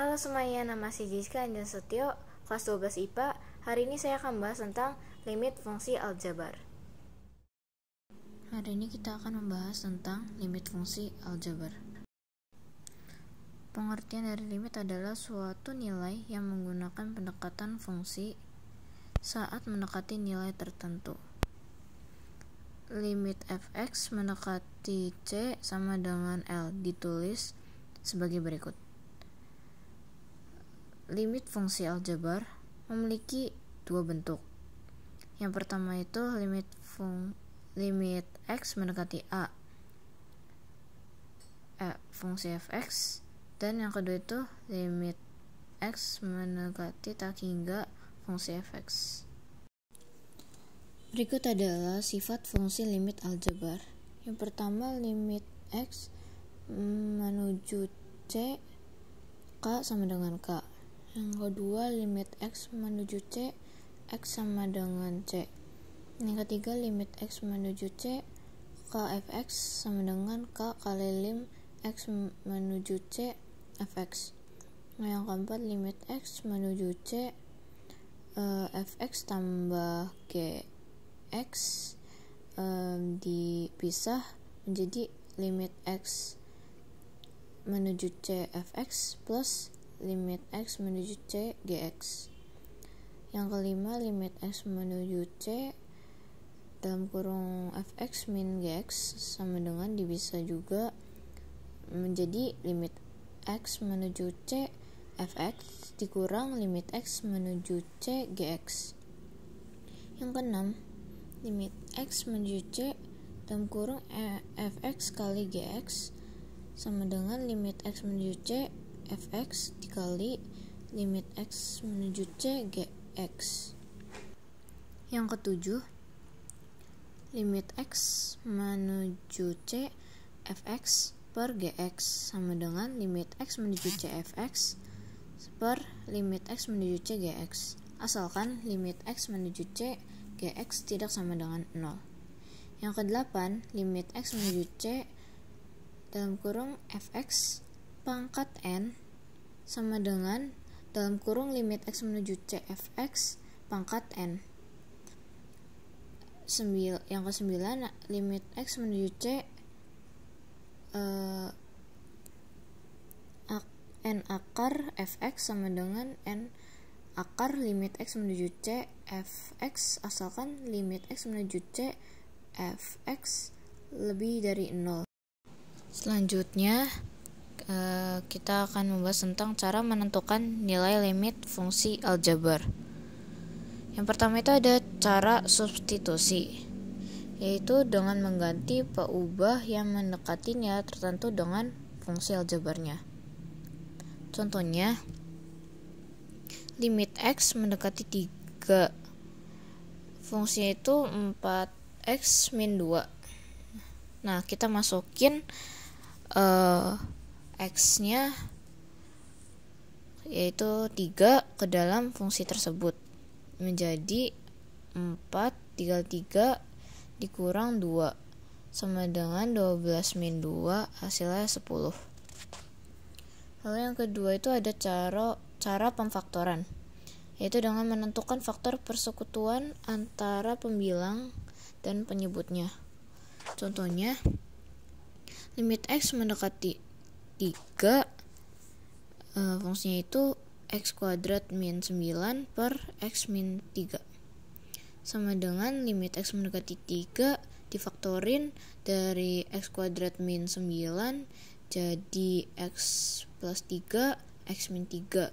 Halo semuanya, nama saya Jessica Anjan Setio, kelas 12 IPA. Hari ini saya akan membahas tentang limit fungsi aljabar. Hari ini kita akan membahas tentang limit fungsi aljabar. Pengertian dari limit adalah suatu nilai yang menggunakan pendekatan fungsi saat mendekati nilai tertentu. Limit fx mendekati c sama dengan L ditulis sebagai berikut. Limit fungsi aljabar memiliki dua bentuk. Yang pertama itu limit x mendekati a fungsi fx, dan yang kedua itu limit x mendekati tak hingga fungsi fx. Berikut adalah sifat fungsi limit aljabar. Yang pertama, limit x menuju c, k sama dengan k. Yang kedua, limit x menuju c, x sama dengan c. Yang ketiga, limit x menuju c, k fx sama dengan k kali lim x menuju c fx. Nah, yang keempat, limit x menuju c, fx tambah gx dipisah menjadi limit x menuju c fx plus limit x menuju c gx. Yang kelima, limit x menuju c dalam kurung fx min gx sama dengan dipisah juga menjadi limit x menuju c fx dikurang limit x menuju c gx. Yang keenam, limit x menuju c dalam kurung fx kali gx sama dengan limit x menuju c fx dikali limit x menuju c gx. Yang ketujuh, limit x menuju c fx per gx sama dengan limit x menuju c fx per limit x menuju c gx, asalkan limit x menuju c gx tidak sama dengan 0. Yang kedelapan, limit x menuju c dalam kurung fx pangkat n sama dengan dalam kurung limit x menuju c fx pangkat n. Yang kesembilan, limit x menuju c n akar fx sama dengan n akar limit x menuju c fx, asalkan limit x menuju c fx lebih dari 0. Selanjutnya kita akan membahas tentang cara menentukan nilai limit fungsi aljabar. Yang pertama itu ada cara substitusi, yaitu dengan mengganti peubah yang mendekati nilai tertentu dengan fungsi aljabarnya. Contohnya, limit x mendekati 3, fungsinya itu 4x min 2. Nah, kita masukin x-nya yaitu 3 ke dalam fungsi tersebut menjadi 4 dikali 3 dikurang 2 sama dengan 12 min 2, hasilnya 10. Lalu yang kedua itu ada cara pemfaktoran, yaitu dengan menentukan faktor persekutuan antara pembilang dan penyebutnya. Contohnya, limit x mendekati 3, fungsinya itu x kuadrat min 9 per x min 3 sama dengan limit x mendekati 3 difaktorin dari x kuadrat min 9 jadi x plus 3 x min 3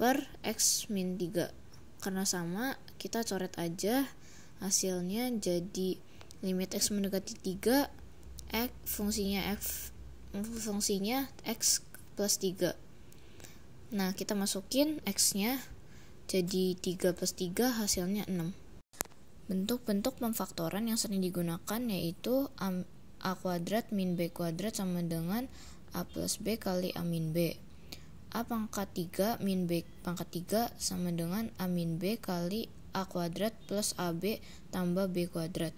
per x min 3. Karena sama, kita coret aja, hasilnya jadi limit x mendekati 3 fungsinya x plus 3. Nah, kita masukin x-nya jadi 3 plus 3, hasilnya 6. Bentuk-bentuk pemfaktoran yang sering digunakan yaitu a kuadrat min b kuadrat sama dengan a plus b kali a min b. A pangkat 3 min b pangkat 3 sama dengan a min b kali a kuadrat plus ab tambah b kuadrat.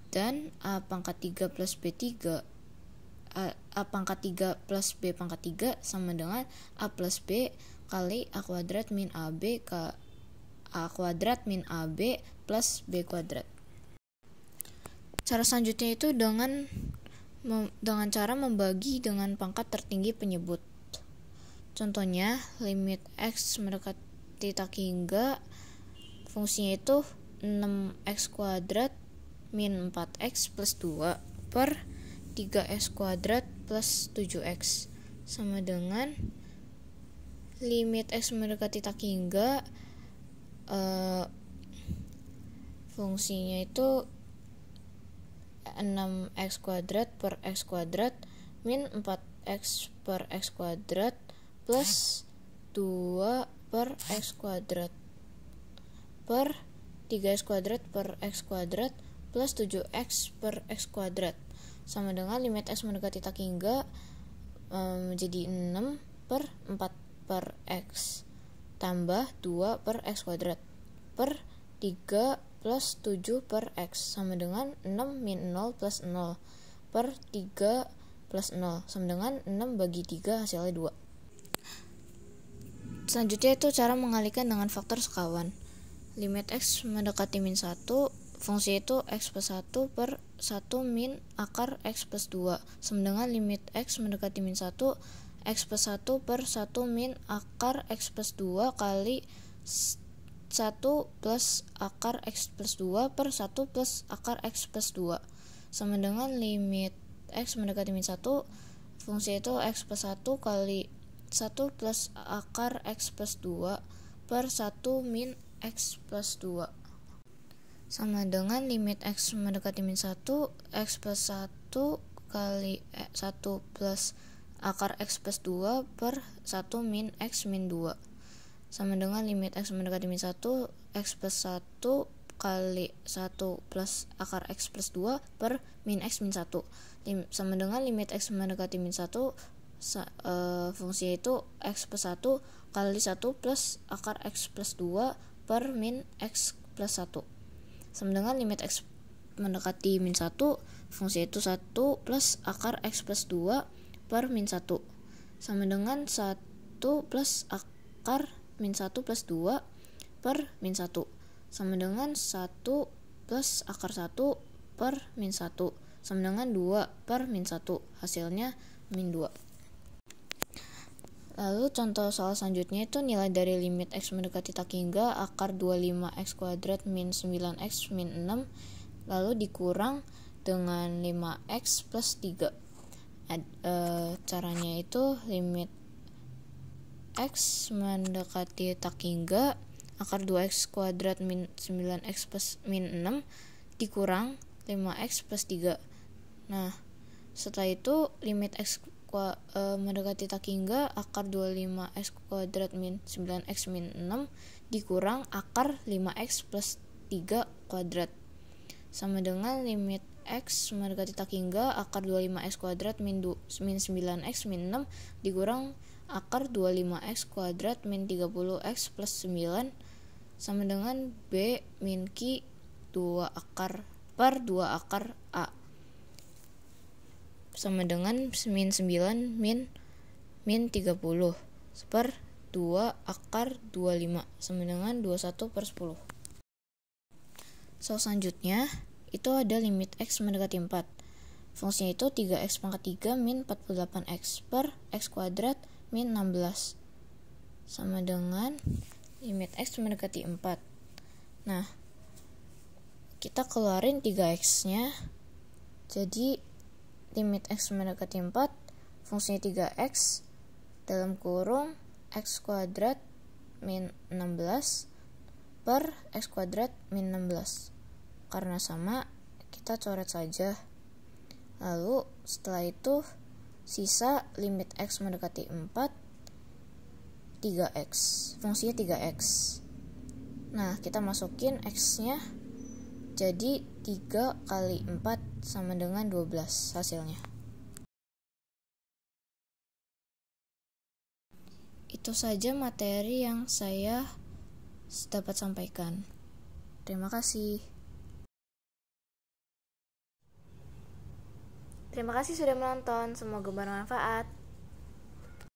Dan a pangkat 3 plus b3 A pangkat 3 plus B pangkat 3 sama dengan A plus B kali A kuadrat min AB ke A kuadrat min AB plus B kuadrat. Cara selanjutnya itu dengan cara membagi dengan pangkat tertinggi penyebut. Contohnya, limit X mendekati tak hingga fungsinya itu 6X kuadrat min 4X plus 2 per 3X kuadrat plus 7X sama dengan limit X mendekati tak hingga fungsinya itu 6X kuadrat per X kuadrat min 4X per X kuadrat plus 2 per X kuadrat per 3X kuadrat per X kuadrat plus 7X per X kuadrat sama dengan limit X mendekati tak hingga menjadi 6 per 4 per X tambah 2 per X kuadrat per 3 plus 7 per X sama dengan 6 min 0 plus 0 per 3 plus 0 sama dengan 6 bagi 3 hasilnya 2. Selanjutnya itu cara mengalihkan dengan faktor sekawan. Limit X mendekati min 1, fungsi itu X plus 1 per 1 min akar X plus 2 sama dengan limit X mendekati min 1, X plus 1 per 1 min akar X plus 2 kali 1 plus akar X plus 2 per 1 plus akar X plus 2 sama dengan limit X mendekati min 1, fungsi itu X plus 1 kali 1 plus akar X plus 2 per 1 min X plus 2 sama dengan limit X mendekati min 1, X plus 1 kali 1 plus akar X plus 2 per 1 min X min 2 sama dengan limit X mendekati min 1, X plus 1 kali 1 plus akar X plus 2 per min X min 1 sama dengan limit X mendekati min 1, fungsi itu X plus 1 kali 1 plus akar X plus 2 per min X plus 1 sama dengan limit X mendekati min 1, fungsi itu 1 plus akar X plus 2 per min 1 sama dengan 1 plus akar min 1 plus 2 per min 1 sama dengan 1 plus akar 1 per min 1 sama dengan 2 per min 1 hasilnya min 2. Lalu contoh soal selanjutnya itu nilai dari limit X mendekati tak hingga akar 25X kuadrat min 9X min 6 lalu dikurang dengan 5X plus 3. Caranya itu limit X mendekati tak hingga akar 2X kuadrat min 9X plus min 6 dikurang 5X plus 3. Nah, setelah itu limit X mendekati tak hingga akar 25X kuadrat min 9X min 6 dikurang akar 5X plus 3 kuadrat sama dengan limit X mendekati tak hingga akar 25X kuadrat min 9X min 6 dikurang akar 25X kuadrat min 30X plus 9 sama dengan B min Q 2 akar per 2 akar A sama dengan min 9 min 30 per 2 akar 25 sama dengan 21 per 10. So selanjutnya itu ada limit X mendekati 4. Fungsinya itu 3X pangkat 3 min 48X per X kuadrat min 16 sama dengan limit X mendekati 4. Nah, kita keluarin 3X nya jadi limit X mendekati 4 fungsinya 3X dalam kurung X kuadrat min 16 per X kuadrat min 16 karena sama kita coret saja. Lalu setelah itu sisa limit X mendekati 4 3X fungsinya 3X. Nah, kita masukin X nya jadi 3 kali 4 sama dengan 12 hasilnya. Itu saja materi yang saya dapat sampaikan. Terima kasih. Terima kasih sudah menonton, semoga bermanfaat.